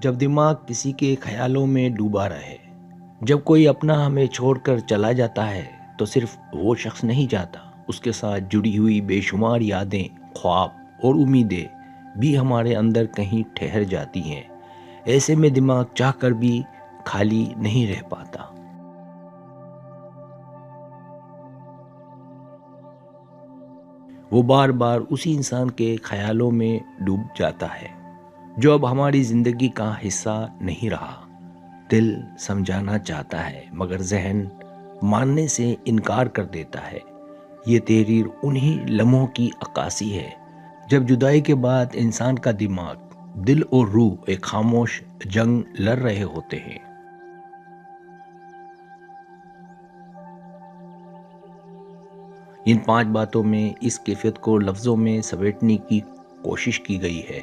جب دماغ کسی کے خیالوں میں ڈوبا رہے، جب کوئی اپنا ہمیں چھوڑ کر چلا جاتا ہے تو صرف وہ شخص نہیں جاتا، اس کے ساتھ جڑی ہوئی بے شمار یادیں، خواب اور امیدیں بھی ہمارے اندر کہیں ٹھہر جاتی ہیں۔ ایسے میں دماغ چاہ کر بھی خالی نہیں رہ پاتا۔ وہ بار بار اسی انسان کے خیالوں میں ڈوب جاتا ہے جو اب ہماری زندگی کا حصہ نہیں رہا۔ دل سمجھانا چاہتا ہے مگر ذہن ماننے سے انکار کر دیتا ہے۔ یہ تحریر انہی لمحوں کی عکاسی ہے جب جدائی کے بعد انسان کا دماغ، دل اور روح ایک خاموش جنگ لڑ رہے ہوتے ہیں۔ ان 5 باتوں میں اس کیفیت کو لفظوں میں سمیٹنے کی کوشش کی گئی ہے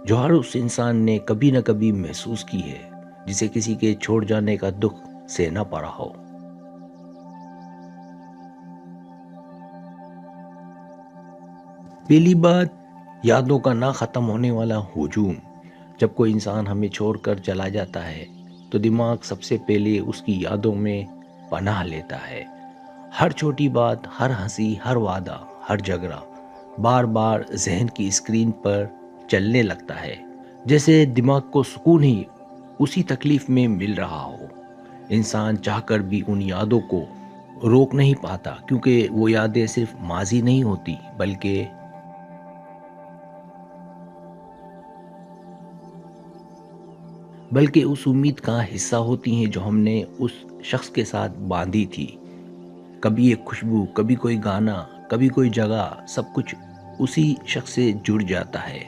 جو ہر اس انسان نے کبھی نہ کبھی محسوس کی ہے جسے کسی کے چھوڑ جانے کا دکھ سہنا پڑا ہو۔ پہلی بات، یادوں کا نہ ختم ہونے والا ہجوم۔ جب کوئی انسان ہمیں چھوڑ کر چلا جاتا ہے تو دماغ سب سے پہلے اس کی یادوں میں پناہ لیتا ہے۔ ہر چھوٹی بات، ہر ہنسی، ہر وعدہ، ہر جھگڑا بار بار ذہن کی اسکرین پر چلنے لگتا ہے، جیسے دماغ کو سکون ہی اسی تکلیف میں مل رہا ہو۔ انسان چاہ کر بھی ان یادوں کو روک نہیں پاتا کیونکہ وہ یادیں صرف ماضی نہیں ہوتی بلکہ اس امید کا حصہ ہوتی ہیں جو ہم نے اس شخص کے ساتھ باندھی تھی۔ کبھی ایک خوشبو، کبھی کوئی گانا، کبھی کوئی جگہ، سب کچھ اسی شخص سے جڑ جاتا ہے۔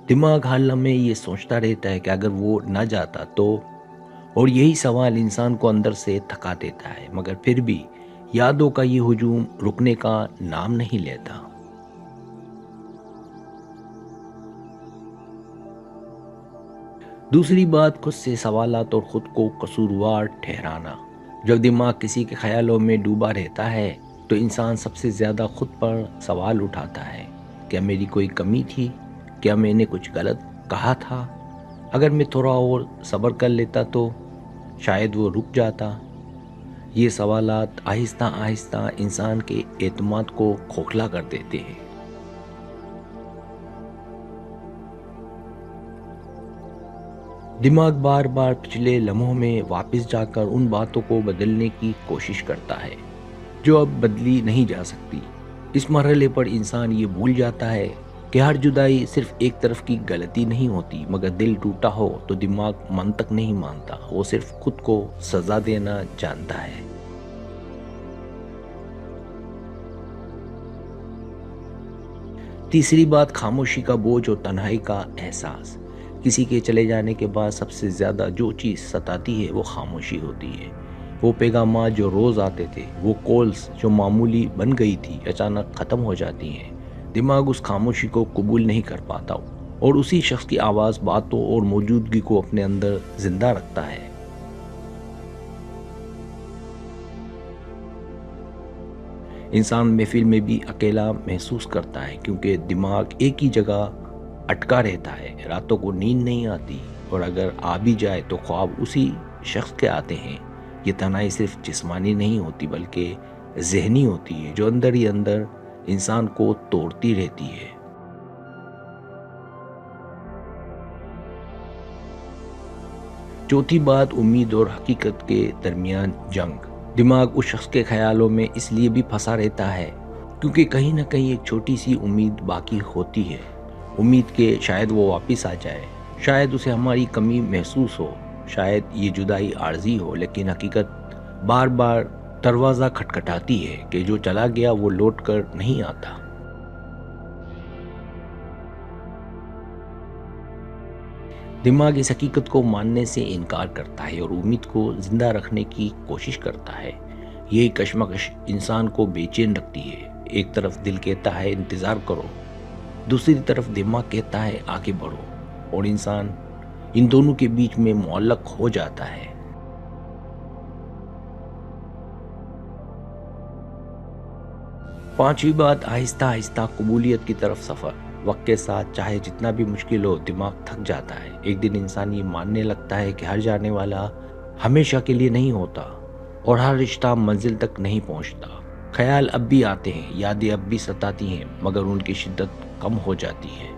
دماغ ہر لمحے یہ سوچتا رہتا ہے کہ اگر وہ نہ جاتا تو، اور یہی سوال انسان کو اندر سے تھکا دیتا ہے، مگر پھر بھی یادوں کا یہ ہجوم رکنے کا نام نہیں لیتا۔ دوسری بات، خود سے سوالات اور خود کو قصوروار ٹھہرانا۔ جب دماغ کسی کے خیالوں میں ڈوبا رہتا ہے تو انسان سب سے زیادہ خود پر سوال اٹھاتا ہے۔ کیا میری کوئی کمی تھی؟ کیا میں نے کچھ غلط کہا تھا؟ اگر میں تھوڑا اور صبر کر لیتا تو شاید وہ رک جاتا۔ یہ سوالات آہستہ آہستہ انسان کے اعتماد کو کھوکھلا کر دیتے ہیں۔ دماغ بار بار پچھلے لمحوں میں واپس جا کر ان باتوں کو بدلنے کی کوشش کرتا ہے جو اب بدلی نہیں جا سکتی۔ اس مرحلے پر انسان یہ بھول جاتا ہے کہ ہر جدائی صرف ایک طرف کی غلطی نہیں ہوتی، مگر دل ٹوٹا ہو تو دماغ منطق نہیں مانتا، وہ صرف خود کو سزا دینا جانتا ہے۔ تیسری بات، خاموشی کا بوجھ اور تنہائی کا احساس۔ کسی کے چلے جانے کے بعد سب سے زیادہ جو چیز ستاتی ہے وہ خاموشی ہوتی ہے۔ وہ پیغامات جو روز آتے تھے، وہ کالز جو معمولی بن گئی تھی، اچانک ختم ہو جاتی ہیں۔ دماغ اس خاموشی کو قبول نہیں کر پاتا اور اسی شخص کی آواز، باتوں اور موجودگی کو اپنے اندر زندہ رکھتا ہے۔ انسان محفل میں بھی اکیلا محسوس کرتا ہے کیونکہ دماغ ایک ہی جگہ اٹکا رہتا ہے۔ راتوں کو نیند نہیں آتی اور اگر آ بھی جائے تو خواب اسی شخص کے آتے ہیں۔ یہ تنہائی صرف جسمانی نہیں ہوتی بلکہ ذہنی ہوتی ہے جو اندر ہی اندر انسان کو توڑتی رہتی ہے۔ چوتھی بات، امید اور حقیقت کے درمیان جنگ۔ دماغ اس شخص کے خیالوں میں اس لیے بھی پھنسا رہتا ہے کیونکہ کہیں نہ کہیں ایک چھوٹی سی امید باقی ہوتی ہے۔ امید کہ شاید وہ واپس آ جائے، شاید اسے ہماری کمی محسوس ہو، شاید یہ جدائی عارضی ہو، لیکن حقیقت بار بار دروازہ کھٹکھٹاتی ہے کہ جو چلا گیا وہ لوٹ کر نہیں آتا۔ دماغ اس حقیقت کو ماننے سے انکار کرتا ہے اور امید کو زندہ رکھنے کی کوشش کرتا ہے۔ یہی کشمکش انسان کو بے چین رکھتی ہے۔ ایک طرف دل کہتا ہے انتظار کرو، دوسری طرف دماغ کہتا ہے آگے بڑھو، اور انسان ان دونوں کے بیچ میں معلق ہو جاتا ہے۔ پانچویں بات، آہستہ آہستہ قبولیت کی طرف سفر۔ وقت کے ساتھ چاہے جتنا بھی مشکل ہو دماغ تھک جاتا ہے. ایک دن انسان یہ ماننے لگتا ہے کہ ہر جانے والا ہمیشہ کے لیے نہیں ہوتا اور ہر رشتہ منزل تک نہیں پہنچتا. خیال اب بھی آتے ہیں، یادیں اب بھی ستاتی ہیں، مگر ان کی شدت کم ہو جاتی ہے.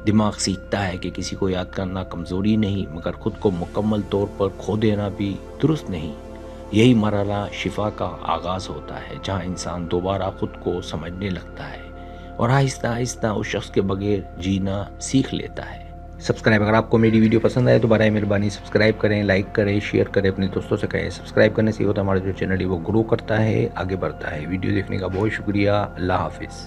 دماغ سیکھتا ہے کہ کسی کو یاد کرنا کمزوری نہیں، مگر خود کو مکمل طور پر کھو دینا بھی درست نہیں. یہی مرحلہ شفا کا آغاز ہوتا ہے، جہاں انسان دوبارہ خود کو سمجھنے لگتا ہے اور آہستہ آہستہ اس شخص کے بغیر جینا سیکھ لیتا ہے. اگر آپ کو میری ویڈیو پسند آئے تو برائے مہربانی سبسکرائب کریں، لائک کریں، شیئر کریں، اپنے دوستوں سے کہیں. سبسکرائب کرنے سے یہ ہوتا ہے ہمارا جو چینل ہے وہ گرو کرتا ہے، آگے بڑھتا ہے. ویڈیو دیکھنے کا بہت شکریہ. اللہ حافظ.